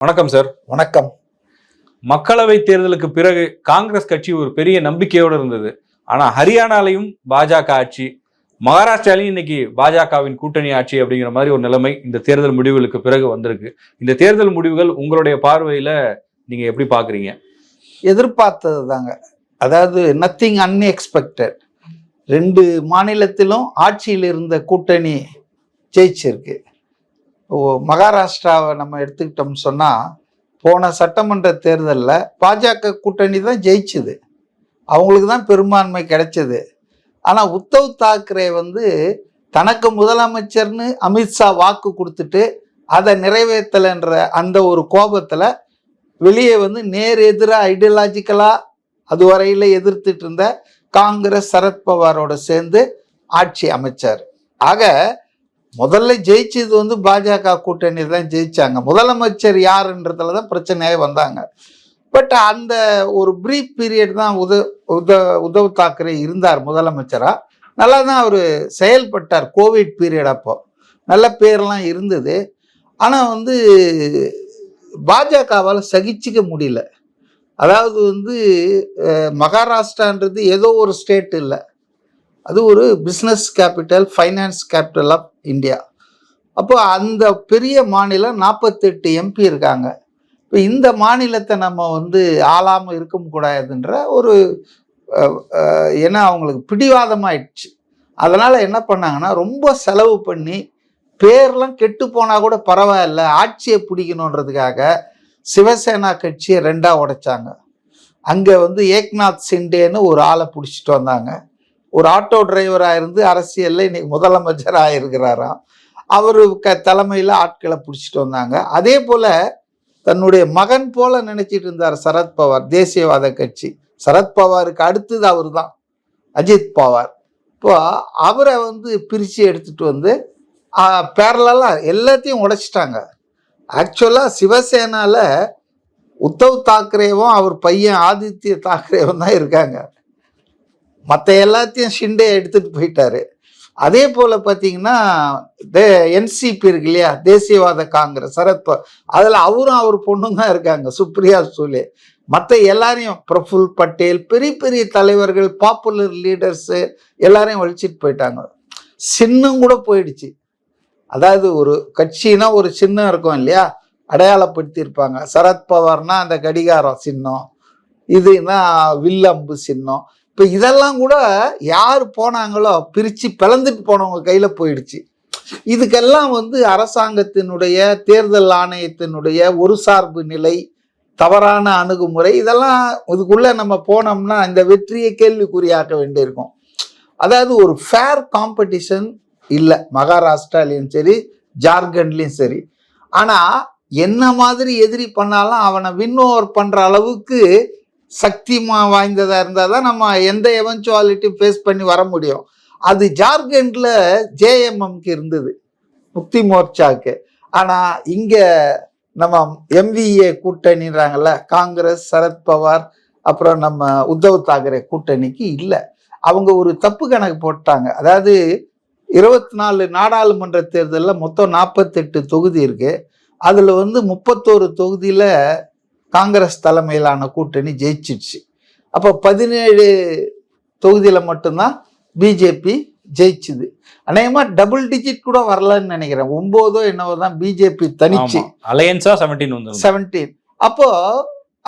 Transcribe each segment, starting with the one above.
வணக்கம் சார். வணக்கம். மக்களவை தேர்தலுக்கு பிறகு காங்கிரஸ் கட்சி ஒரு பெரிய நம்பிக்கையோடு இருந்தது. ஆனா ஹரியானாலையும் பாஜக ஆட்சி, மகாராஷ்டிராலையும் இன்னைக்கு பாஜகவின் கூட்டணி ஆட்சி அப்படிங்கிற மாதிரி ஒரு நிலைமை இந்த தேர்தல் முடிவுகளுக்கு பிறகு வந்திருக்கு. இந்த தேர்தல் முடிவுகள் உங்களுடைய பார்வையில நீங்க எப்படி பாக்குறீங்க? எதிர்பார்த்தது தாங்க. அதாவது நத்திங் அன்எக்ஸ்பெக்டட். 2 மாநிலத்திலும் ஆட்சியில் இருந்த கூட்டணி ஜெயிச்சிருக்கு. மகாராஷ்டிராவை நம்ம எடுத்துக்கிட்டோம்னு சொன்னால், போன சட்டமன்ற தேர்தலில் பாஜக கூட்டணி தான் ஜெயிச்சுது, அவங்களுக்கு தான் பெரும்பான்மை கிடைச்சது. ஆனால் உத்தவ் தாக்கரே தனக்கு முதலமைச்சர்னு அமித்ஷா வாக்கு கொடுத்துட்டு அதை நிறைவேற்றலைன்ற அந்த ஒரு கோபத்தில் வெளியே நேர் எதிராக ஐடியாலஜிக்கலாக அதுவரையில் எதிர்த்துட்டு இருந்த காங்கிரஸ் சரத்பவாரோட சேர்ந்து ஆட்சி அமைச்சார். ஆக முதல்ல ஜெயிச்சது பாஜக கூட்டணி தான் ஜெயிச்சாங்க. முதலமைச்சர் யாருன்றதுல தான் பிரச்சனையே வந்தாங்க. பட் அந்த ஒரு பிரீஃப் பீரியட் தான் உத்தவ் தாக்கரே இருந்தார் முதலமைச்சரா. நல்லா தான் அவர் செயல்பட்டார். கோவிட் பீரியட் அப்போ நல்ல பேர்லாம் இருந்தது. ஆனால் பாஜகவால் சகிச்சிக்க முடியல. அதாவது மகாராஷ்டிரான்றது ஏதோ ஒரு ஸ்டேட் இல்லை, அது ஒரு business capital, finance capital of India. அப்போ அந்த பெரிய மாநிலம் 48 எம்பி இருக்காங்க. இப்போ இந்த மாநிலத்தை நம்ம ஆளாமல் இருக்க கூடாதுன்ற ஒரு ஏன்னா அவங்களுக்கு பிடிவாதமாயிடுச்சு. அதனால் என்ன பண்ணாங்கன்னா, ரொம்ப செலவு பண்ணி பேர்லாம் கெட்டு போனால் கூட பரவாயில்ல, ஆட்சியை பிடிக்கணுன்றதுக்காக சிவசேனா கட்சியை 2ஆ உடைச்சாங்க. அங்கே ஏக்நாத் சிண்டேன்னு ஒரு ஆளை பிடிச்சிட்டு வந்தாங்க. ஒரு ஆட்டோ டிரைவராக இருந்து அரசியலில் இன்னைக்கு முதலமைச்சராக இருக்கிறாராம். அவர் தலைமையில் ஆட்களை பிடிச்சிட்டு வந்தாங்க. அதே போல் தன்னுடைய மகன் போல நினைச்சிட்டு இருந்தார் சரத்பவார். தேசியவாத கட்சி சரத்பவாருக்கு அடுத்தது அவர் தான், அஜித் பவார். இப்போ அவரை பிரித்து எடுத்துகிட்டு பேரலாக எல்லாத்தையும் உடைச்சிட்டாங்க. ஆக்சுவலாக சிவசேனாவில் உத்தவ் தாக்கரேவும் அவர் பையன் ஆதித்ய தாக்கரேவும் தான் இருக்காங்க. மற்ற எல்லாத்தையும் ஷிண்டே எடுத்துகிட்டு போயிட்டாரு. அதே போல் பார்த்தீங்கன்னா என்சிபி இருக்கு இல்லையா, தேசியவாத காங்கிரஸ், சரத்பவார், அதில் அவரும் அவர் பொண்ணும் தான் இருக்காங்க, சுப்ரியா சூலே. மற்ற எல்லாரையும் பிரஃபுல் பட்டேல், பெரிய பெரிய தலைவர்கள், பாப்புலர் லீடர்ஸு எல்லாரையும் ஒழிச்சிட்டு போயிட்டாங்க. சின்னம் கூட போயிடுச்சு. அதாவது ஒரு கட்சினா ஒரு சின்னம் இருக்கும் இல்லையா, அடையாளப்படுத்தியிருப்பாங்க. சரத்பவார்னா அந்த கடிகாரம் சின்னம், இதுனா வில்லம்பு சின்னம். இப்போ இதெல்லாம் கூட யார் போனாங்களோ பிரித்து பிளந்துட்டு போனவங்க கையில் போயிடுச்சு. இதுக்கெல்லாம் அரசாங்கத்தினுடைய, தேர்தல் ஆணையத்தினுடைய ஒரு சார்பு நிலை, தவறான அணுகுமுறை, இதெல்லாம் இதுக்குள்ளே நம்ம போனோம்னா இந்த வெற்றியை கேள்விக்குறியாக்க வேண்டியிருக்கும். அதாவது ஒரு ஃபேர் காம்படிஷன் இல்லை மகாராஷ்டிராலையும் சரி, ஜார்க்கண்ட்லேயும் சரி. ஆனால் என்ன மாதிரி எதிரி பண்ணாலும் அவனை வின் ஓவர் பண்ணுற அளவுக்கு சக்தி வாய்ந்ததாக இருந்தால் தான் நம்ம எந்த எவென்ச்சுவாலிட்டி ஃபேஸ் பண்ணி வர முடியும். அது ஜார்க்கண்டில் ஜேஎம்எம்க்கு இருந்தது, முக்தி மோர்ச்சாவுக்கு. ஆனால் இங்கே நம்ம எம்விஏ கூட்டணின்றாங்கல்ல, காங்கிரஸ், சரத்பவார், அப்புறம் நம்ம உத்தவ் தாக்கரே கூட்டணிக்கு இல்லை. அவங்க ஒரு தப்பு கணக்கு போட்டாங்க. அதாவது 24 நாடாளுமன்ற தேர்தலில் மொத்தம் 48 தொகுதி இருக்கு. அதில் 31 தொகுதியில் காங்கிரஸ் தலைமையிலான கூட்டணி ஜெயிச்சிடுச்சு. அப்போ 17 தொகுதியில் மட்டும்தான் பிஜேபி ஜெயிச்சுது. அநேகமாக டபுள் டிஜிட் கூட வரலன்னு நினைக்கிறேன். 9 என்னவோ தான் பிஜேபி தனிச்சு, அலையன்ஸா 17. அப்போ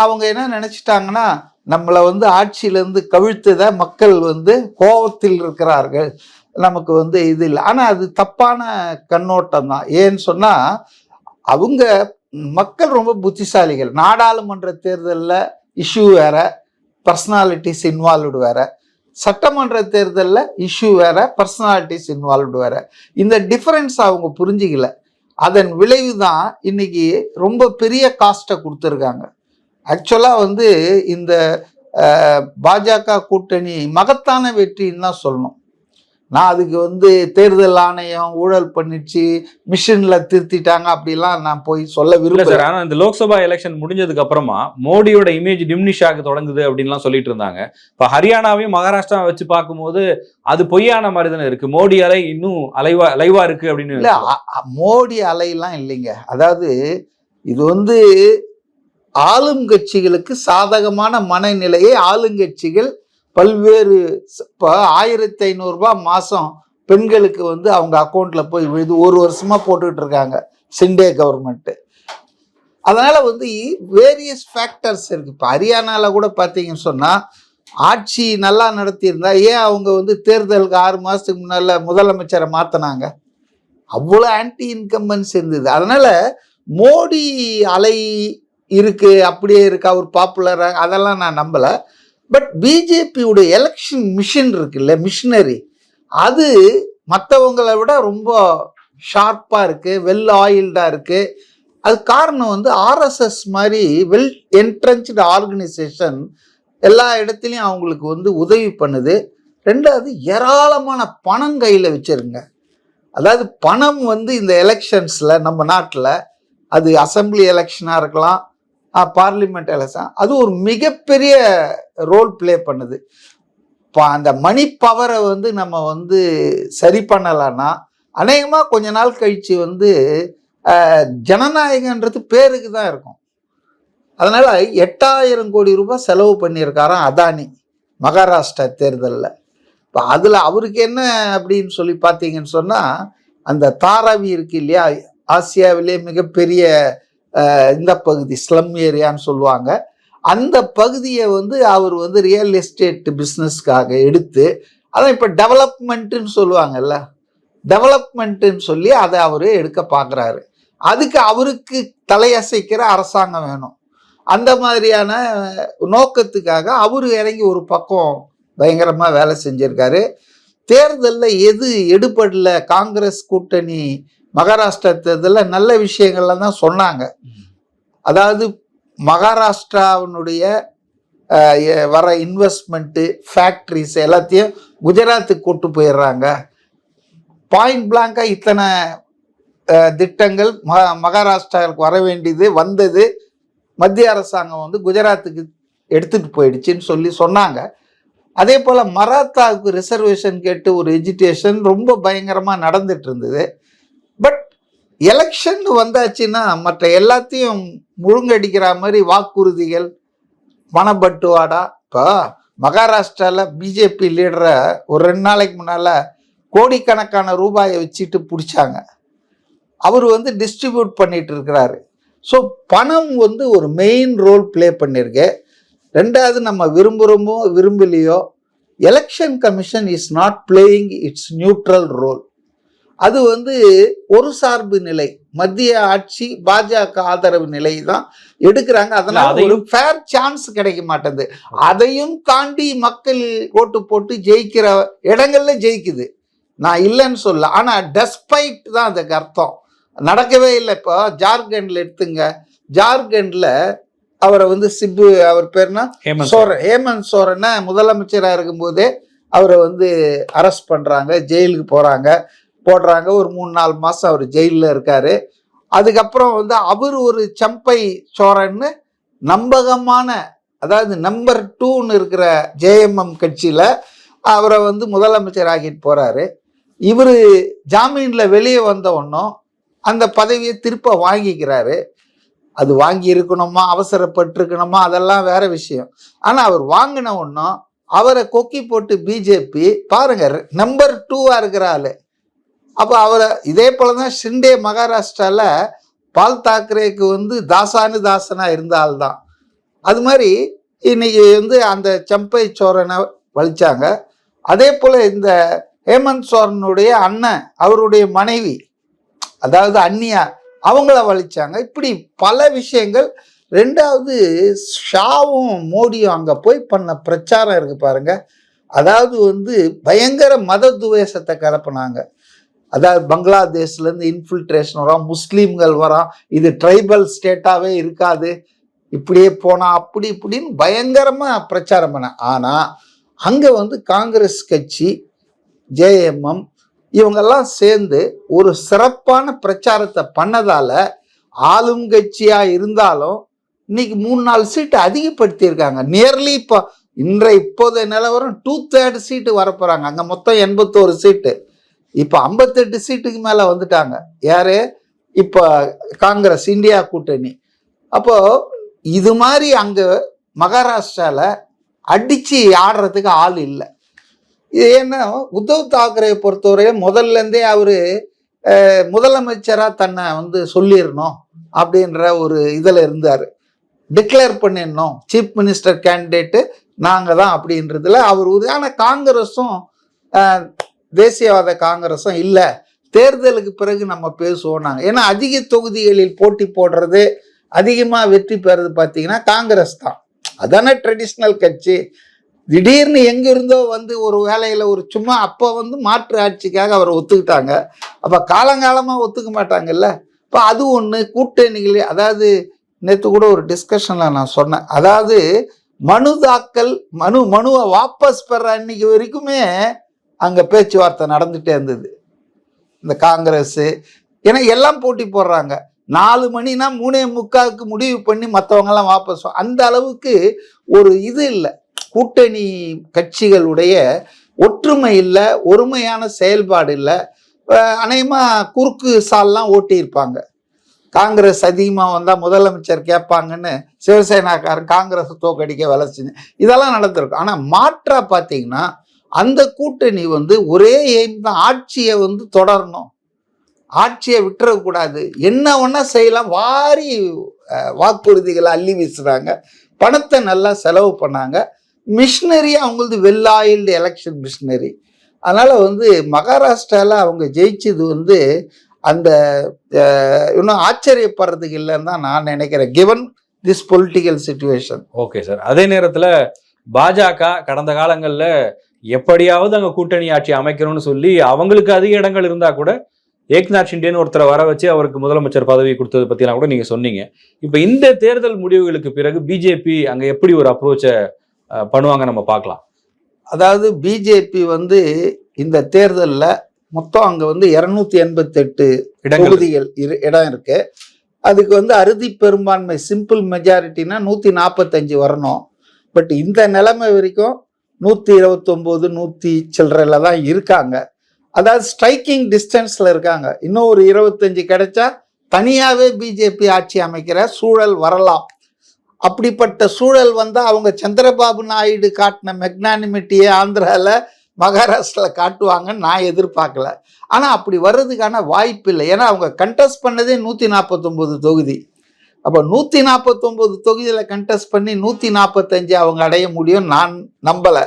அவங்க என்ன நினைச்சிட்டாங்கன்னா, நம்மளை ஆட்சியிலேருந்து கவிழ்த்ததை மக்கள் கோபத்தில் இருக்கிறார்கள், நமக்கு இது இல்லை. ஆனால் அது தப்பான கண்ணோட்டம் தான். ஏன்னு சொன்னால், அவங்க மக்கள் ரொம்ப புத்திசாலிகள். நாடாளுமன்ற தேர்தலில் இஷ்யூ வேற, பர்சனாலிட்டிஸ் இன்வால்வ்டு வேற. சட்டமன்ற தேர்தலில் இஷ்யூ வேற, பர்சனாலிட்டிஸ் இன்வால்வ்டு வேற. இந்த டிஃபரன்ஸ் அவங்க புரிஞ்சிக்கல. அதன் விளைவு தான் இன்னைக்கு ரொம்ப பெரிய காஸ்ட்டை கொடுத்துருக்காங்க. ஆக்சுவலாக இந்த பாஜக கூட்டணி மகத்தான வெற்றின்னு தான் சொல்லணும். நான் அதுக்கு தேர்தல் ஆணையம் ஊழல் பண்ணிச்சு, மிஷின்ல திருத்திட்டாங்க அப்படிலாம் நான் போய் சொல்ல விரும்பல. ஆனா இந்த லோக்சபா எலெக்ஷன் முடிஞ்சதுக்கு அப்புறமா மோடியோட இமேஜ் டிமினிஷ் ஆக தொடங்குது அப்படின்லாம் சொல்லிட்டு இருந்தாங்க. இப்ப ஹரியானாவையும் மகாராஷ்டிரா வச்சு பார்க்கும்போது அது பொய்யான மாதிரி தானே இருக்கு. மோடி அலை இன்னும் அலைவா இருக்கு அப்படின்னு. இல்ல, மோடி அலையெல்லாம் இல்லைங்க. அதாவது இது வந்து ஆளும் கட்சிகளுக்கு சாதகமான மனநிலையை ஆளுங்கட்சிகள் பல்வேறு 1500 ரூபாய் மாசம் பெண்களுக்கு வந்து அவங்க அக்கௌண்ட்ல போய் விழுது, ஒரு வருஷமா போட்டுக்கிட்டு இருக்காங்க சிண்டே கவர்மெண்ட். அதனால வந்து வேரியஸ் ஃபேக்டர்ஸ் இருக்கு. இப்போ ஹரியானால கூட பார்த்தீங்கன்னு சொன்னா ஆட்சி நல்லா நடத்தியிருந்தா ஏன் அவங்க வந்து தேர்தலுக்கு 6 மாசத்துக்கு முன்னால முதலமைச்சரை மாத்தினாங்க? அவ்வளோ ஆன்டி இன்கம்பன்ஸ் இருந்தது. அதனால மோடி அலை இருக்கு, அப்படியே இருக்கு, அவர் பாப்புலராக, அதெல்லாம் நான் நம்பல. பட் பிஜேபியுடைய எலெக்ஷன் மிஷின் இருக்குல்ல, மிஷினரி, அது மற்றவங்களை விட ரொம்ப ஷார்ப்பா இருக்கு, வெல் ஆயில்டா இருக்கு. அது காரணம் வந்து ஆர்எஸ்எஸ் மாதிரி வெல் என்ட்ரன்ஸ்டு ஆர்கனைசேஷன் எல்லா இடத்துலையும் அவங்களுக்கு வந்து உதவி பண்ணுது. ரெண்டாவது, ஏராளமான பணம் கையில் வச்சிருங்க. அதாவது பணம் வந்து இந்த எலெக்ஷன்ஸில் நம்ம நாட்டில் அது அசம்பிளி எலெக்ஷனாக இருக்கலாம், பார்லிமெண்ட் எலெக்ஷன், அது ஒரு மிகப்பெரிய ரோல் ப்ளே பண்ணுது. அந்த மணி பவரை வந்து நம்ம வந்து சரி பண்ணலான்னா அநேகமாக கொஞ்ச நாள் கழித்து வந்து ஜனநாயகன்றது பேருக்கு தான் இருக்கும். அதனால 8000 கோடி ரூபாய் செலவு பண்ணியிருக்காராம் அதானி மகாராஷ்டிரா தேர்தலில். இப்போ அதில் அவருக்கு என்ன அப்படின்னு சொல்லி பார்த்தீங்கன்னு சொன்னால், அந்த தாராவி இருக்கு இல்லையா, ஆசியாவிலே மிகப்பெரிய இந்த பகுதி ஸ்லம் ஏரியான்னு சொல்லுவாங்க, அந்த பகுதியை வந்து அவர் வந்து ரியல் எஸ்டேட் பிஸ்னஸ்க்காக எடுத்து, அதான் இப்போ டெவலப்மெண்ட்டுன்னு சொல்லுவாங்கல்ல, டெவலப்மெண்ட்டுன்னு சொல்லி அதை அவர் எடுக்க பார்க்குறாரு. அதுக்கு அவருக்கு தலையசைக்கிற அரசாங்கம் வேணும். அந்த மாதிரியான நோக்கத்துக்காக அவர் இறங்கி ஒரு பக்கம் பயங்கரமாக வேலை செஞ்சிருக்காரு. தேர்தலில் எது எடுபடல, காங்கிரஸ் கூட்டணி மகாராஷ்டிரா தேர்தலில் நல்ல விஷயங்கள்லாம் தான் சொன்னாங்க. அதாவது மகாராஷ்டிராவினுடைய வர இன்வெஸ்ட்மெண்ட்டு, ஃபேக்ட்ரிஸ் எல்லாத்தையும் குஜராத்துக்கு கூட்டு போயிடுறாங்க. பாயிண்ட் பிளாங்கா இத்தனை திட்டங்கள் மகாராஷ்டிராவுக்கு வர வேண்டியது வந்தது, மத்திய அரசாங்கம் வந்து குஜராத்துக்கு எடுத்துட்டு போயிடுச்சுன்னு சொல்லி சொன்னாங்க. அதே போல் மராத்தாவுக்கு ரிசர்வேஷன் கேட்டு ஒரு எஜிடேஷன் ரொம்ப பயங்கரமாக நடந்துட்டு இருந்தது. பட் எலெக்ஷன் வந்தாச்சுன்னா மற்ற எல்லாத்தையும் முழுங்கடிக்கிற மாதிரி வாக்குறுதிகள், பணப்பட்டுவாடா. இப்போ மகாராஷ்டிராவில் பிஜேபி லீடரை ஒரு 2 நாளைக்கு முன்னால் கோடிக்கணக்கான ரூபாயை வச்சுட்டு பிடிச்சாங்க. அவர் வந்து டிஸ்ட்ரிபியூட் பண்ணிட்டு இருக்கிறாரு. ஸோ பணம் வந்து ஒரு மெயின் ரோல் ப்ளே பண்ணியிருக்கு. ரெண்டாவது, நம்ம விரும்புகிறோமோ விரும்பலையோ, election commission is not playing its neutral role. அது வந்து ஒரு சார்பு நிலை, மத்திய ஆட்சி பாஜக ஆதரவு நிலை தான் எடுக்கிறாங்க. அதனால ஒரு ஃபேர் சான்ஸ் கிடைக்க மாட்டேங்குது. அதையும் தாண்டி மக்கள் ஓட்டு போட்டு ஜெயிக்கிற இடங்கள்ல ஜெயிக்குது, நான் இல்லைன்னு சொல்ல. ஆனால் டெஸ்பைட் தான் அதுக்கு அர்த்தம், நடக்கவே இல்லை. இப்போ ஜார்க்கண்டில் எடுத்துங்க, ஜார்க்கண்டில் அவரை வந்து சிப்பு, அவர் பேர்னா ஹேமந்த் சோரனை முதலமைச்சராக இருக்கும்போதே அவரை வந்து அரெஸ்ட் பண்ணுறாங்க, ஜெயிலுக்கு போடுறாங்க. ஒரு 3-4 மாதம் அவர் ஜெயிலில் இருக்கார். அதுக்கப்புறம் வந்து அவர் ஒரு சம்பை சோரன்னு நம்பகமான, அதாவது நம்பர் 2ன்னு இருக்கிற ஜேஎம்எம் கட்சியில் அவரை வந்து முதலமைச்சர் ஆகிட்டு போகிறாரு. இவர் ஜாமீனில் வெளியே வந்த ஒன்றும் அந்த பதவியை திருப்ப வாங்கிக்கிறாரு. அது வாங்கி இருக்கணுமா, அவசரப்பட்டிருக்கணுமா, அதெல்லாம் வேற விஷயம். ஆனால் அவர் வாங்கின ஒன்றும் அவரை கொக்கி போட்டு பிஜேபி பாருங்க நம்பர் 2வா இருக்கிற ஆளு. அப்போ அவரை இதே போல தான் ஷிண்டே மகாராஷ்டிராவில் பால் தாக்கரேக்கு வந்து தாசனா இருந்த ஆள் தான். அது மாதிரி இன்னைக்கு வந்து அந்த சம்பை சோரனை வலிச்சாங்க. அதே போல் இந்த ஹேமந்த் சோரனுடைய அண்ணன், அவருடைய மனைவி, அதாவது அந்நியா, அவங்கள வலிச்சாங்க. இப்படி பல விஷயங்கள். ரெண்டாவது, ஷாவும் மோடியும் அங்கே போய் பண்ண பிரச்சாரம் இருக்கு பாருங்க. அதாவது வந்து பயங்கர மத துவேஷத்தை கலப்பினாங்க. அதாவது பங்களாதேஷ்லேருந்து இன்ஃபில்ட்ரேஷன் வரும், முஸ்லீம்கள் வரோம், இது ட்ரைபல் ஸ்டேட்டாகவே இருக்காது, இப்படியே போனால் அப்படி இப்படின்னு பயங்கரமாக பிரச்சாரம் பண்ண. ஆனால் அங்கே வந்து காங்கிரஸ் கட்சி, ஜேஎம்எம் இவங்கெல்லாம் சேர்ந்து ஒரு சிறப்பான பிரச்சாரத்தை பண்ணதால் ஆளும் கட்சியாக இருந்தாலும் இன்னைக்கு 3-4 சீட்டு அதிகப்படுத்தியிருக்காங்க. நியர்லி இப்போ இப்போதைய நிலவரம் 2/3 சீட்டு வரப்போகிறாங்க. அங்கே மொத்தம் 81 சீட்டு, இப்போ 58 சீட்டுக்கு மேலே வந்துட்டாங்க. யாரு? இப்போ காங்கிரஸ் இந்தியா கூட்டணி. அப்போ இது மாதிரி அங்க மகாராஷ்டிரால அடிச்சு ஆடுறதுக்கு ஆள் இல்லை. இது ஏன்னா உத்தவ் தாக்கரே பொறுத்தவரையும் முதல்ல இருந்தே அவரு முதலமைச்சரா தன்னை வந்து சொல்லிடணும் அப்படின்ற ஒரு இதுல இருந்தாரு. டிக்ளேர் பண்ணிடணும் சீஃப் மினிஸ்டர் கேண்டிடேட்டு நாங்கள் தான் அப்படின்றதுல அவர் உறுதியான. காங்கிரஸும் தேசியவாத காங்கிரஸும் இல்லை, தேர்தலுக்கு பிறகு நம்ம பேசுவோம் நாங்கள். ஏன்னா அதிக தொகுதிகளில் போட்டி போடுறது, அதிகமாக வெற்றி பெறது பார்த்தீங்கன்னா காங்கிரஸ் தான். அதானே ட்ரெடிஷ்னல் கட்சி. திடீர்னு எங்கிருந்தோ வந்து ஒரு வேலையில் ஒரு சும்மா அப்போ வந்து மாற்று ஆட்சிக்காக அவரை ஒத்துக்கிட்டாங்க. அப்போ காலங்காலமாக ஒத்துக்க மாட்டாங்கல்ல. இப்போ அது ஒன்று கூட்டணிகள். அதாவது நேற்று கூட ஒரு டிஸ்கஷனில் நான் சொன்னேன், அதாவது மனு தாக்கல் மனுவை வாபஸ் பெற அன்னைக்கு வரைக்குமே அங்கே பேச்சுவார்த்தை நடந்துகிட்டே இருந்தது இந்த காங்கிரஸ். ஏன்னா எல்லாம் போட்டி போடுறாங்க. 4 மணினா 3:45 முடிவு பண்ணி மற்றவங்கெல்லாம் வாபஸ். அந்த அளவுக்கு ஒரு இது இல்லை, கூட்டணி கட்சிகளுடைய ஒற்றுமை இல்லை, ஒருமையான செயல்பாடு இல்லை. அநேகமாக குறுக்கு சால்லாம் ஓட்டியிருப்பாங்க. காங்கிரஸ் அதிகமாக வந்தால் முதலமைச்சர் கேட்பாங்கன்னு சிவசேனாக்காரன் காங்கிரஸ் தோக்கடிக்க வேலை செஞ்சு இதெல்லாம் நடந்திருக்கும். ஆனால் மாற்றா பார்த்தீங்கன்னா அந்த கூட்டணி வந்து ஒரே எய்ம் தான், ஆட்சியை வந்து தொடரணும், ஆட்சியை விட்டுறக்கூடாது, என்ன ஒன்றா செய்யலாம். வாரி வாக்குறுதிகளை அள்ளி வீசுகிறாங்க, பணத்தை நல்லா செலவு பண்ணாங்க. மிஷினரி அவங்களது வெல் ஆயில்டு எலெக்ஷன் மிஷினரி. அதனால் வந்து மகாராஷ்டிராவில் அவங்க ஜெயிச்சது வந்து அந்த இன்னும் ஆச்சரியப்படுறதுக்கு இல்லைன்னு தான் நான் நினைக்கிறேன், given this political situation. Okay sir. அதே நேரத்தில் பாஜக கடந்த காலங்களில் எப்படியாவது அங்கே கூட்டணி ஆட்சி அமைக்கணும்னு சொல்லி அவங்களுக்கு அதிக இடங்கள் இருந்தால் கூட ஏக்நாத் ஷிண்டேன்னு ஒருத்தரை வர வச்சு அவருக்கு முதலமைச்சர் பதவி கொடுத்தது பற்றிலாம் கூட நீங்கள் சொன்னீங்க. இப்போ இந்த தேர்தல் முடிவுகளுக்கு பிறகு பிஜேபி அங்கே எப்படி ஒரு அப்ரோச்சை பண்ணுவாங்க நம்ம பார்க்கலாம். அதாவது பிஜேபி வந்து இந்த தேர்தலில் மொத்தம் அங்கே வந்து 288 தொகுதிகள் இடம் இருக்கு. அதுக்கு வந்து அறுதி பெரும்பான்மை சிம்பிள் மெஜாரிட்டினா 145 வரணும். பட் இந்த நிலைமை வரைக்கும் 129 100 சில்லறையில தான் இருக்காங்க. அதாவது ஸ்ட்ரைக்கிங் டிஸ்டன்ஸ்ல இருக்காங்க. இன்னும் ஒரு 25 கிடைச்சா தனியாகவே பிஜேபி ஆட்சி அமைக்கிற சூழல் வரலாம். அப்படிப்பட்ட சூழல் வந்தால் அவங்க சந்திரபாபு நாயுடு காட்டின மெக்னானிமிட்டியை ஆந்திராவில் மகாராஷ்டிராவில் காட்டுவாங்கன்னு நான் எதிர்பார்க்கல. ஆனால் அப்படி வர்றதுக்கான வாய்ப்பு இல்லை. ஏன்னா அவங்க கண்டெஸ்ட் பண்ணதே 149 தொகுதி. அப்போ 149 தொகுதியில் கண்டெஸ்ட் பண்ணி 145 அவங்க அடைய முடியும் நான் நம்பலை.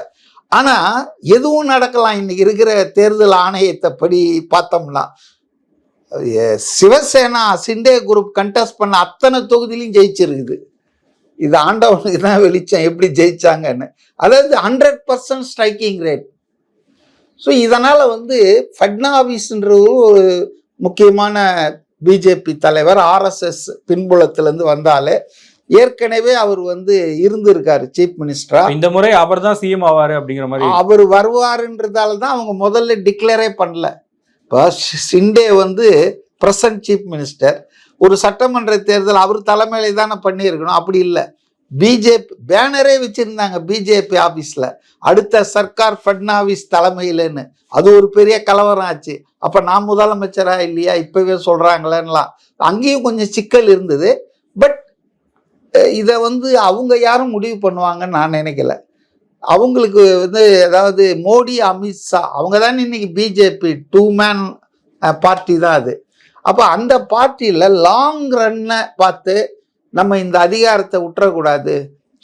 ஆனால் எதுவும் நடக்கலாம். இன்னைக்கு இருக்கிற தேர்தல் ஆணையத்தை படி பார்த்தோம்னா சிவசேனா சிண்டே குரூப் கண்டெஸ்ட் பண்ண அத்தனை தொகுதியிலையும் ஜெயிச்சிருக்குது. இது ஆண்டவனுக்கு தான் வெளிச்சம் எப்படி ஜெயிச்சாங்கன்னு. அதாவது 100% ஸ்ட்ரைக்கிங் ரேட். ஸோ இதனால் வந்து ஃபட்னாவிஸ்ன்றது ஒரு முக்கியமான பிஜேபி தலைவர், ஆர்எஸ்எஸ் பின்புலத்திலேருந்து வந்தாலே ஏற்கனவே அவர் வந்து இருந்திருக்காரு சீஃப் மினிஸ்டரா. இந்த முறை அவர் தான் சிஎம் ஆவாரு அப்படிங்கிற மாதிரி அவர் வருவாருன்றதால தான் அவங்க முதல்ல டிக்ளேரே பண்ணல. இப்போ ஷிண்டே வந்து பிரசன்ட் சீஃப் மினிஸ்டர். ஒரு சட்டமன்ற தேர்தல் அவர் தலைமையில தானே பண்ணியிருக்கணும். அப்படி இல்லை, பிஜேபி பேனரே வச்சிருந்தாங்க பிஜேபி ஆஃபீஸில், அடுத்த சர்க்கார் ஃபட்னாவிஸ் தலைமையிலன்னு. அது ஒரு பெரிய கலவரம் ஆச்சு. அப்போ நான் முதலமைச்சரா இல்லையா இப்போவே சொல்கிறாங்களேன்னலாம் அங்கேயும் கொஞ்சம் சிக்கல் இருந்தது. பட் இதை வந்து அவங்க யாரும் முடிவு பண்ணுவாங்கன்னு நான் நினைக்கல. அவங்களுக்கு வந்து அதாவது மோடி அமித்ஷா அவங்க தான் இன்னைக்கு பிஜேபி 2 மேன் பார்ட்டி தான் அது. அப்போ அந்த பார்ட்டியில் லாங் ரன்னை பார்த்து நம்ம இந்த அதிகாரத்தை விட்டுறக்கூடாது.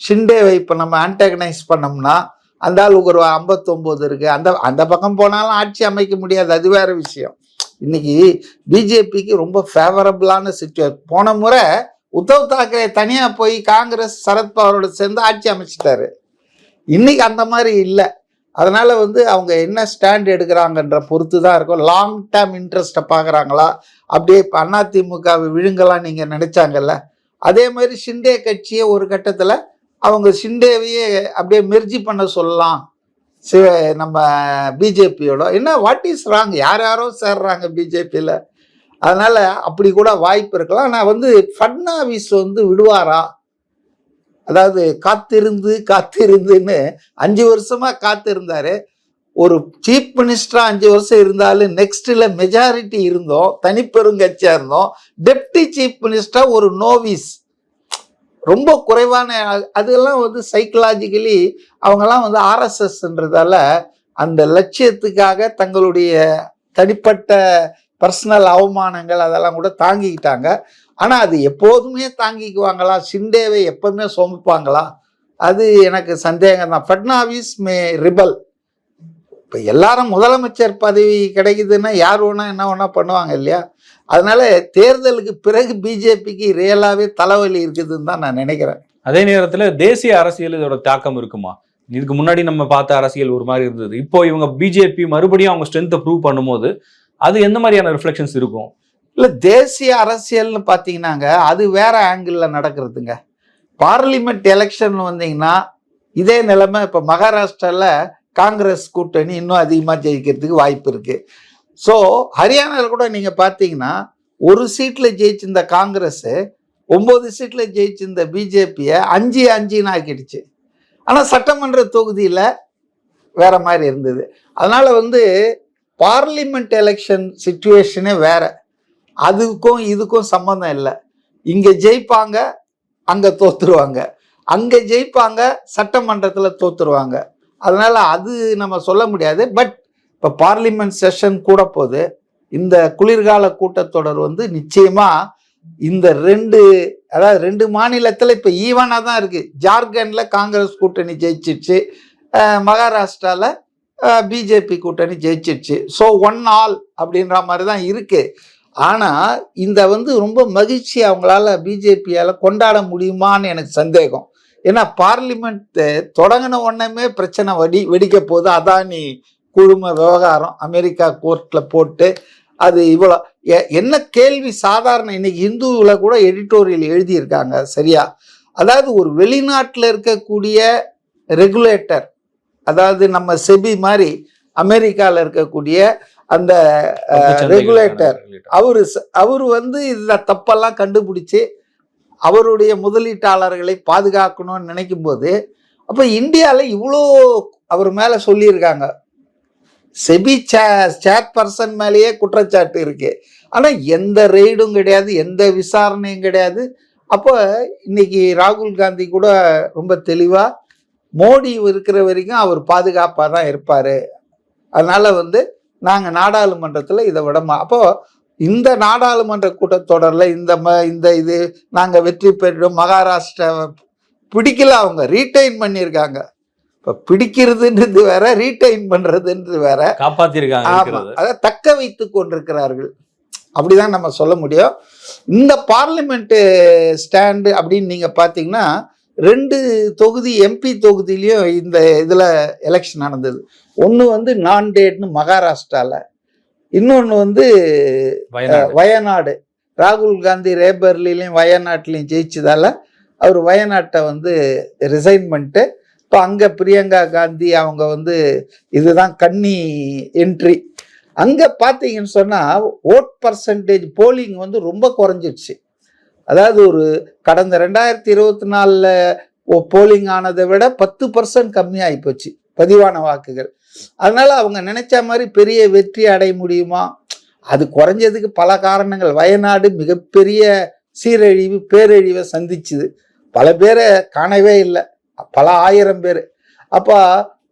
ஷிண்டேவை இப்போ நம்ம ஆன்டகனைஸ் பண்ணோம்னா அந்த ஆளுக்கு ஒரு 59 இருக்கு. அந்த பக்கம் போனாலும் ஆட்சி அமைக்க முடியாது, அது வேற விஷயம். இன்னைக்கு பிஜேபிக்கு ரொம்ப ஃபேவரபிளான சிச்சுவேஷன். போன முறை உத்தவ் தாக்கரே தனியாக போய் காங்கிரஸ் சரத்பவாரோட சேர்ந்து ஆட்சி அமைச்சிட்டாரு. இன்னைக்கு அந்த மாதிரி இல்லை. அதனால வந்து அவங்க என்ன ஸ்டாண்ட் எடுக்கிறாங்கன்ற பொறுத்து தான் இருக்கும். லாங் டேர்ம் இன்ட்ரெஸ்ட்டை பார்க்குறாங்களா, அப்படியே இப்போ அதிமுகவை விழுங்கலாம் நீங்கள் நினைச்சாங்கல்ல, அதே மாதிரி ஷிண்டே கட்சியை ஒரு கட்டத்தில் அவங்க ஷிண்டேவையே அப்படியே மெர்ஜி பண்ண சொல்லலாம் நம்ம பிஜேபியோட. என்ன வாட் இஸ் ராங், யாரோ சேர்றாங்க பிஜேபியில். அதனால அப்படி கூட வாய்ப்பு இருக்கலாம். ஆனால் வந்து ஃபட்னாவிஸ் வந்து விடுவாரா, அதாவது காத்திருந்துன்னு 5 வருஷமா காத்திருந்தாரு. ஒரு சீஃப் மினிஸ்டரா 5 வருஷம் இருந்தாலும் நெக்ஸ்ட்ல மெஜாரிட்டி இருந்தோம், தனிப்பெருங்கட்சியா இருந்தோம். டெப்டி சீஃப் மினிஸ்டரா ஒரு நோவிஸ், ரொம்ப குறைவான அதெல்லாம் வந்து சைக்கலாஜிக்கலி அவங்கெல்லாம் வந்து ஆர்எஸ்எஸ்ன்றதால அந்த லட்சியத்துக்காக தங்களுடைய தனிப்பட்ட பர்சனல் அவமானங்கள் அதெல்லாம் கூட தாங்கிக்கிட்டாங்க. ஆனா அது எப்போதுமே தாங்கிக்குவாங்களா? ஷிண்டேவை எப்பவுமே சுமப்பாங்களா? அது எனக்கு சந்தேகம் தான். ஃபட்னாவிஸ் மே ரிபல். இப்போ எல்லாரும் முதலமைச்சர் பதவி கிடைக்குதுன்னா யார் வேணா என்ன வேணா பண்ணுவாங்க இல்லையா? அதனால தேர்தலுக்கு பிறகு பிஜேபிக்கு ரியலாவே தலைவலி இருக்குதுன்னு தான் நான் நினைக்கிறேன். அதே நேரத்துல தேசிய அரசியல் இதோட தாக்கம் இருக்குமா? இதுக்கு முன்னாடி நம்ம பார்த்த அரசியல் ஒரு மாதிரி இருந்தது. இப்போ இவங்க பிஜேபி மறுபடியும் அவங்க ஸ்ட்ரென்த்தை ப்ரூவ் பண்ணும்போது அது எந்த மாதிரியான ரிஃப்ளெக்ஷன்ஸ் இருக்கும்? இல்ல, தேசிய அரசியல்னு பாத்தீங்கன்னாங்க அது வேற ஆங்கிள் நடக்கிறதுங்க. பார்லிமெண்ட் எலெக்ஷன் வந்தீங்கன்னா இதே நிலைமை இப்ப மகாராஷ்டிரால காங்கிரஸ் கூட்டணி இன்னும் அதிகமா ஜெயிக்கிறதுக்கு வாய்ப்பு இருக்கு. ஸோ ஹரியானாவில் கூட நீங்க பாத்தீங்கன்னா ஒரு சீட்ல ஜெயிச்சிருந்த காங்கிரஸ் 9 சீட்ல ஜெயிச்சிருந்த பிஜேபியை 5-5 ஆக்கிடுச்சு. ஆனா சட்டமன்ற தொகுதியில வேற மாதிரி இருந்தது. அதனால வந்து பார்லிமெண்ட் எலெக்ஷன் சிச்சுவேஷனே வேற. அதுக்கும் இதுக்கும் சம்பந்தம் இல்லை. இங்க ஜெயிப்பாங்க, அங்க தோத்துருவாங்க, அங்க ஜெயிப்பாங்க, சட்டமன்றத்துல தோத்துருவாங்க. அதனால அது நம்ம சொல்ல முடியாது. பட் இப்ப பார்லிமெண்ட் செஷன் கூட போது இந்த குளிர்கால கூட்டத்தொடர் வந்து நிச்சயமா இந்த ரெண்டு மாநிலத்துல இப்ப ஈவனா தான் இருக்கு. ஜார்க்கண்ட்ல காங்கிரஸ் கூட்டணி ஜெயிச்சிருச்சு, மகாராஷ்டிரால பிஜேபி கூட்டணி ஜெயிச்சிருச்சு. ஸோ 1-all அப்படின்ற மாதிரி தான் இருக்கு. ஆனா இந்த வந்து ரொம்ப மகிழ்ச்சி அவங்களால பிஜேபியால கொண்டாட முடியுமான்னு எனக்கு சந்தேகம். ஏன்னா பார்லிமெண்ட் தொடங்கின உடனே பிரச்சனை வெடிக்க போகுது. அதானி குழும விவகாரம் அமெரிக்கா கோர்ட்ல போட்டு அது இவ்வளோ என்ன கேள்வி சாதாரண. இன்னைக்கு இந்துல கூட எடிட்டோரியல் எழுதியிருக்காங்க சரியா. அதாவது ஒரு வெளிநாட்டில் இருக்கக்கூடிய ரெகுலேட்டர், அதாவது நம்ம செபி மாதிரி அமெரிக்காவில் இருக்கக்கூடிய அந்த ரெகுலேட்டர், அவரு வந்து இந்த தப்பெல்லாம் கண்டுபிடிச்சு அவருடைய முதலீட்டாளர்களை பாதுகாக்கணும்னு நினைக்கும் போது அப்ப இந்தியாவில் இவ்வளோ அவர் மேல சொல்லியிருக்காங்க. செபி சேர்பர்சன் மேலேயே குற்றச்சாட்டு இருக்கு. ஆனா எந்த ரெய்டும் கிடையாது, எந்த விசாரணையும் கிடையாது. அப்போ இன்னைக்கு ராகுல் காந்தி கூட ரொம்ப தெளிவா மோடி இருக்கிற வரைக்கும் அவர் பாதுகாப்பாக தான் இருப்பாரு, அதனால வந்து நாங்க நாடாளுமன்றத்துல இதை விடமா. அப்போ இந்த நாடாளுமன்ற கூட்டத்தொடர்ல இந்த இது நாங்க வெற்றி பெற்றோம், மகாராஷ்டிரா பிடிக்கல, அவங்க ரீட்டைன் பண்ணியிருக்காங்க. இப்ப பிடிக்கிறதுன்றது வேற, ரீட்டைன் பண்றதுன்றது வேற. காப்பாத்திருக்காங்க, அதை தக்க வைத்துக் கொண்டிருக்கிறார்கள், அப்படிதான் நம்ம சொல்ல முடியும். இந்த பார்லிமெண்ட் ஸ்டாண்டு அப்படின்னு நீங்க பாத்தீங்கன்னா 2 தொகுதி எம்பி தொகுதியிலையும் இந்த இதுல எலெக்ஷன் நடந்தது. ஒன்று வந்து நான்டேட்னு மகாராஷ்டிரால, இன்னொன்று வந்து வயநாடு. ராகுல் காந்தி ரேபர்லிலையும் வயநாட்டிலையும் ஜெயிச்சதால அவர் வயநாட்டை வந்து ரிசைன் பண்ணிட்டு இப்போ அங்கே பிரியங்கா காந்தி அவங்க வந்து இதுதான் கன்னி என்ட்ரி. அங்கே பார்த்தீங்கன்னு சொன்னால் ஓட் பர்சன்டேஜ் போலிங் வந்து ரொம்ப குறைஞ்சிடுச்சு. அதாவது ஒரு கடந்த 2024 போலிங் ஆனதை விட 10% கம்மியாகி போச்சு பதிவான வாக்குகள். அதனால அவங்க நினைச்ச மாதிரி பெரிய வெற்றி அடைய முடியுமா? அது குறைஞ்சதுக்கு பல காரணங்கள். வயநாடு மிகப்பெரிய சீரழிவு பேரழிவை சந்திச்சுது, பல பேரை காணவே இல்லை, பல ஆயிரம் பேர். அப்போ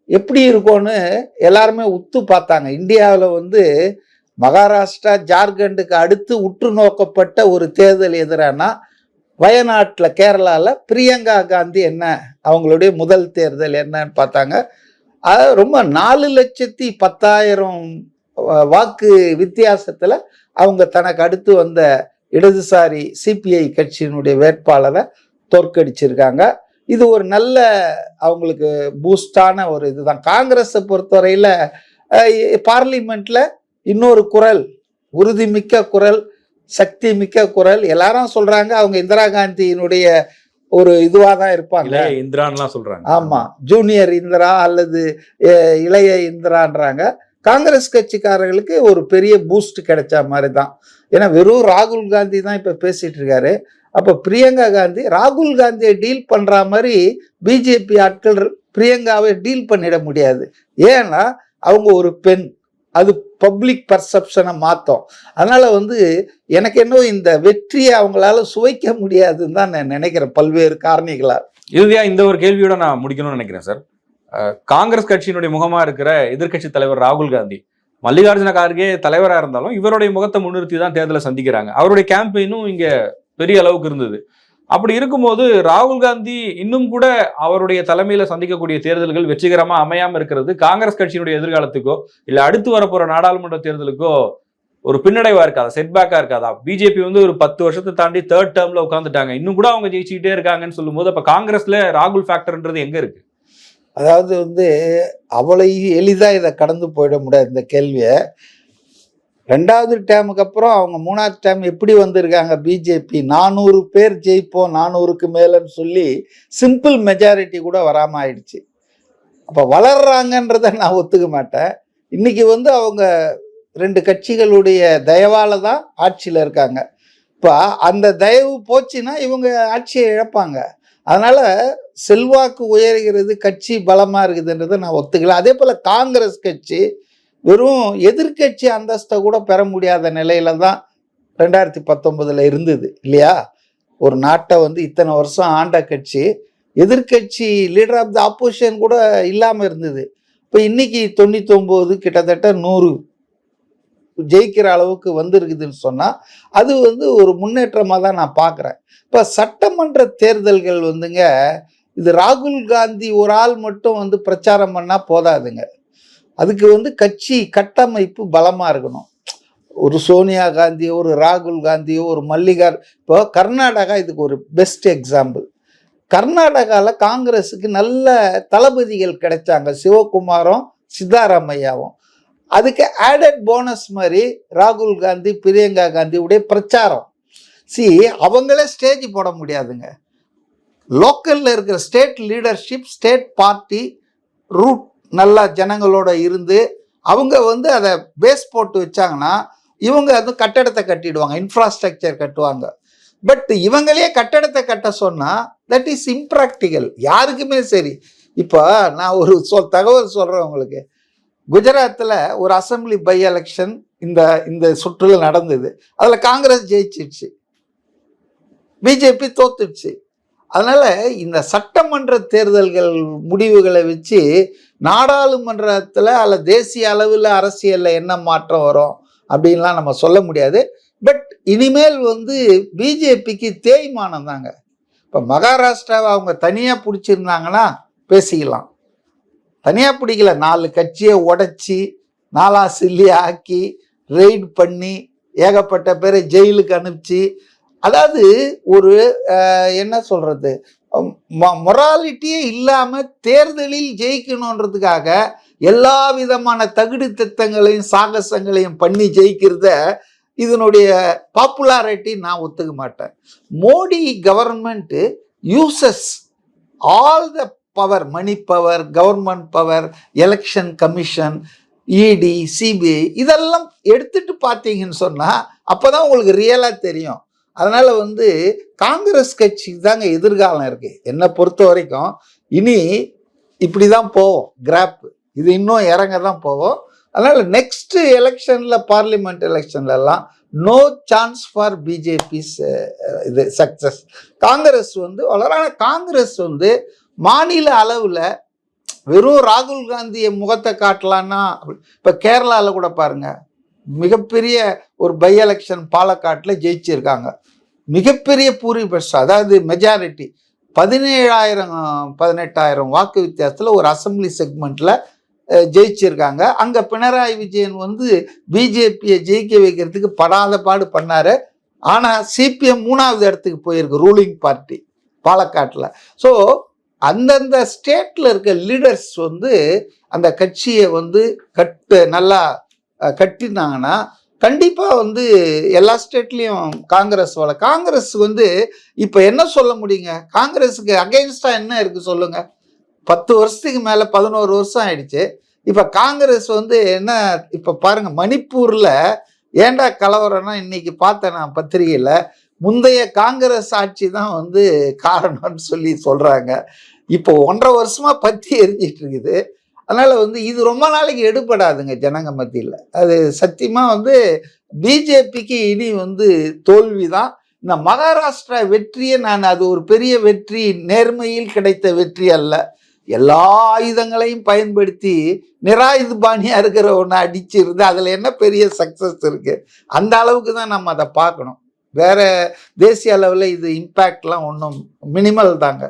எப்படி இருக்கும்னு எல்லாருமே உத்து பார்த்தாங்க. இந்தியாவில் வந்து மகாராஷ்டிரா ஜார்க்கண்டுக்கு அடுத்து உற்று நோக்கப்பட்ட ஒரு தேர்தல் எதிரானா வயநாட்டில் கேரளாவில் பிரியங்கா காந்தி என்ன அவங்களுடைய முதல் தேர்தல் என்னன்னு பார்த்தாங்க. அது ரொம்ப 4,10,000 வாக்கு வித்தியாசத்தில் அவங்க தனக்கு அடுத்து வந்த இடதுசாரி சிபிஐ கட்சியினுடைய வேட்பாளரை தோற்கடிச்சிருக்காங்க. இது ஒரு நல்ல அவங்களுக்கு பூஸ்டான ஒரு இதுதான். காங்கிரஸை பொறுத்தவரையில் பார்லிமெண்ட்ல இன்னொரு குரல், உறுதிமிக்க குரல், சக்தி மிக்க குரல். எல்லாரும் சொல்றாங்க அவங்க இந்திரா காந்தியினுடைய ஒரு இதுவா தான் இருப்பாங்க, இந்திரான்லாம் சொல்றாங்க. ஆமா, ஜூனியர் இந்திரா அல்லது இளைய இந்திரான்றாங்க. காங்கிரஸ் கட்சிக்காரர்களுக்கு ஒரு பெரிய பூஸ்ட் கிடைச்ச மாதிரி தான். ஏன்னா வெறும் ராகுல் காந்தி தான் இப்ப பேசிட்டு இருக்காரு. அப்ப பிரியங்கா காந்தி ராகுல் காந்தியை டீல் பண்ற மாதிரி பிஜேபி ஆட்கள் பிரியங்காவை டீல் பண்ணிட முடியாது. ஏன்னா அவங்க ஒரு பெண், அது பப்ளிக் பர்செப்ஷனை மாற்றும். அதனால எனக்கு என்ன இந்த வெற்றியை அவங்களால சுவைக்க முடியாதுன்னு தான் நான் நினைக்கிறேன், பல்வேறு காரணிகளால். இறுதியா இந்த ஒரு கேள்வியோட நான் முடிக்கணும்னு நினைக்கிறேன் சார். காங்கிரஸ் கட்சியினுடைய முகமா இருக்கிற எதிர்க்கட்சி தலைவர் ராகுல் காந்தி, மல்லிகார்ஜுன கார்கே தலைவரா இருந்தாலும் இவருடைய முகத்தை முன்னிறுத்தி தான் தேர்தலை சந்திக்கிறாங்க. அவருடைய கேம்பெயினும் இங்க பெரிய அளவுக்கு இருந்தது. அப்படி இருக்கும்போது ராகுல் காந்தி இன்னும் கூட அவருடைய தலைமையில சந்திக்கக்கூடிய தேர்தல்கள் வெற்றிகரமா அமையாம இருக்கிறது காங்கிரஸ் கட்சியினுடைய எதிர்காலத்துக்கோ இல்ல அடுத்து வரப்போற நாடாளுமன்ற தேர்தலுக்கோ ஒரு பின்னடைவா இருக்காதா, செட்பேக்கா இருக்காதா? பிஜேபி ஒரு 10 வருஷத்தை தாண்டி 3rd டேர்ம்ல உட்காந்துட்டாங்க, இன்னும் கூட அவங்க ஜெயிச்சுக்கிட்டே இருக்காங்கன்னு சொல்லும் போது அப்ப காங்கிரஸ்ல ராகுல் ஃபேக்டர்ன்றது எங்க இருக்கு? அதாவது அவ்வளவு எளிதா இதை கடந்து போயிட முடியாது இந்த கேள்வியை. 2வது டேமுக்கு அப்புறம் அவங்க 3வது டேம் எப்படி வந்திருக்காங்க? பிஜேபி 400 பேர் ஜெயிப்போம், 400க்கு மேலன்னு சொல்லி சிம்பிள் மெஜாரிட்டி கூட வராமல் ஆயிடுச்சு. அப்போ வளர்றாங்கன்றத நான் ஒத்துக்க மாட்டேன். இன்னைக்கு அவங்க 2 கட்சிகளுடைய தயவால தான் ஆட்சியில் இருக்காங்க. இப்போ அந்த தயவு போச்சுன்னா இவங்க ஆட்சியை இழப்பாங்க. அதனால செல்வாக்கு உயர்கிறது, கட்சி பலமாக இருக்குதுன்றதை நான் ஒத்துக்கல. அதே போல் காங்கிரஸ் கட்சி வெறும் எதிர்கட்சி அந்தஸ்தை கூட பெற முடியாத நிலையில தான் 2019 இருந்தது இல்லையா? ஒரு நாட்டை இத்தனை வருஷம் ஆண்ட கட்சி, எதிர்கட்சி லீடர் ஆஃப் த ஆப்போசிஷன் கூட இல்லாமல் இருந்தது. இப்போ இன்னைக்கு 99 கிட்டத்தட்ட 100 ஜெயிக்கிற அளவுக்கு வந்திருக்குதுன்னு சொன்னால் அது ஒரு முன்னேற்றமாக தான் நான் பார்க்குறேன். இப்போ சட்டமன்ற தேர்தல்கள் இது ராகுல் காந்தி ஒரு ஆள் மட்டும் பிரச்சாரம் பண்ணால் போதாதுங்க. அதுக்கு கட்சி கட்டமைப்பு பலமாக இருக்கணும். ஒரு சோனியா காந்தியோ, ஒரு ராகுல் காந்தியோ, ஒரு இப்போ கர்நாடகா இதுக்கு ஒரு பெஸ்ட் எக்ஸாம்பிள். கர்நாடகாவில் காங்கிரஸுக்கு நல்ல தளபதிகள் கிடைச்சாங்க, சிவகுமாரும் சித்தாராமையாவும். அதுக்கு ஆடட் போனஸ் மாதிரி ராகுல் காந்தி, பிரியங்கா காந்தி உடைய பிரச்சாரம். அவங்களே ஸ்டேஜ் போட முடியாதுங்க. லோக்கலில் இருக்கிற state leadership, state party root நல்லா ஜனங்களோட இருந்து அவங்க அதை பேஸ் போட்டு வச்சாங்கன்னா இவங்க கட்டடத்தை கட்டிடுவாங்க, இன்ஃப்ராஸ்ட்ரக்சர் கட்டுவாங்க. பட் இவங்களே கட்டடத்தை கட்ட சொன்னால் தட் இஸ் இம்ப்ராக்டிக்கல், யாருக்குமே சரி. இப்போ நான் ஒரு தகவல் சொல்கிறேன் உங்களுக்கு. குஜராத்தில் ஒரு அசம்பிளி பை எலெக்ஷன் இந்த சுற்றுல நடந்தது. அதில் காங்கிரஸ் ஜெயிச்சிடுச்சு, பிஜேபி தோத்துடுச்சு. அதனால இந்த சட்டமன்ற தேர்தல்கள் முடிவுகளை வச்சு நாடாளுமன்றத்தில் அல்ல தேசிய அளவில் அரசியலில் என்ன மாற்றம் வரும் அப்படின்லாம் நம்ம சொல்ல முடியாது. பட் இனிமேல் பிஜேபிக்கு தேய்மானம் தாங்க. இப்போ மகாராஷ்டிராவை அவங்க தனியாக பிடிச்சிருந்தாங்கன்னா பேசிக்கலாம். தனியாக பிடிக்கல, 4 கட்சியை உடைச்சி 4 சில்லி ஆக்கி ரெய்ட் பண்ணி ஏகப்பட்ட பேரை ஜெயிலுக்கு அனுப்பிச்சு, அதாவது ஒரு என்ன சொல்றது, மொராலிட்டியே இல்லாம தேர்தலில் ஜெயிக்கணுன்றதுக்காக எல்லா விதமான தகுடு திட்டங்களையும் சாகசங்களையும் பண்ணி ஜெயிக்கிறத இதனுடைய பாப்புலாரிட்டி நான் ஒத்துக்க மாட்டேன். Modi government uses all the power, money power, government power, election commission, ED, CBI இதெல்லாம் எடுத்துட்டு பார்த்தீங்கன்னு சொன்னால் அப்போதான் உங்களுக்கு ரியலாக தெரியும். அதனால் காங்கிரஸ் கட்சிக்கு தாங்க எதிர்காலம் இருக்குது என்னை பொறுத்த வரைக்கும். இனி இப்படி தான் போவோம், கிராப் இது இன்னும் இறங்க தான் போவோம். அதனால் நெக்ஸ்ட் எலெக்ஷனில், பார்லிமெண்ட் எலெக்ஷன்லலாம் நோ சான்ஸ் ஃபார் பிஜேபிஸ் இது சக்ஸஸ். காங்கிரஸ் வளரான காங்கிரஸ் மாநில அளவில் வெறும் ராகுல் காந்தியை முகத்தை காட்டலான்னா, இப்போ கேரளாவில் கூட பாருங்கள், மிகப்பெரிய ஒரு பை எலெக்ஷன் பாலக்காட்டில் ஜெயிச்சிருக்காங்க. மிகப்பெரிய பூரிபட்சம், அதாவது மெஜாரிட்டி 17,000-18,000 வாக்கு வித்தியாசத்தில் ஒரு அசம்பிளி செக்மெண்ட்டில் ஜெயிச்சிருக்காங்க. அங்கே பினராயி விஜயன் பிஜேபியை ஜெயிக்க வைக்கிறதுக்கு படாத பாடு பண்ணார். ஆனால் சிபிஎம் 3வது இடத்துக்கு போயிருக்கு, ரூலிங் பார்ட்டி பாலக்காட்டில். ஸோ அந்தந்த ஸ்டேட்டில் இருக்க லீடர்ஸ் அந்த கட்சியை நல்லா கட்டினாங்கன்னா கண்டிப்பாக எல்லா ஸ்டேட்லேயும் காங்கிரஸ் காங்கிரஸ் இப்போ என்ன சொல்ல முடியுங்க? காங்கிரஸுக்கு அகைன்ஸ்டாக என்ன இருக்குது சொல்லுங்கள்? 10 வருஷத்துக்கு மேலே 11 வருஷம் ஆயிடுச்சு. இப்போ காங்கிரஸ் என்ன, இப்போ பாருங்கள் மணிப்பூரில் ஏண்டா கலவரம்னா இன்னைக்கு பார்த்தேன் நான் பத்திரிகையில், முந்தைய காங்கிரஸ் ஆட்சி தான் காரணம்னு சொல்லி சொல்கிறாங்க. இப்போ 1.5 வருஷமாக பற்றி எரிஞ்சிட்டு இருக்குது. அதனால் வந்து இது ரொம்ப நாளைக்கு எடுபடாதுங்க ஜனங்க மத்தியில். அது சத்தியமாக வந்து பிஜேபிக்கு இனி வந்து தோல்வி தான். இந்த மகாராஷ்டிரா வெற்றியை நான் அது ஒரு பெரிய வெற்றி, நேர்மையில் கிடைத்த வெற்றி அல்ல. எல்லா ஆயுதங்களையும் பயன்படுத்தி நிராயுத பாணியாக இருக்கிற ஒன்று அடிச்சிருந்து அதில் என்ன பெரிய சக்ஸஸ் இருக்குது? அந்த அளவுக்கு தான் நம்ம அதை பார்க்கணும். வேற தேசிய அளவில் இது இம்பேக்ட்லாம் ஒன்றும் மினிமல் தாங்க.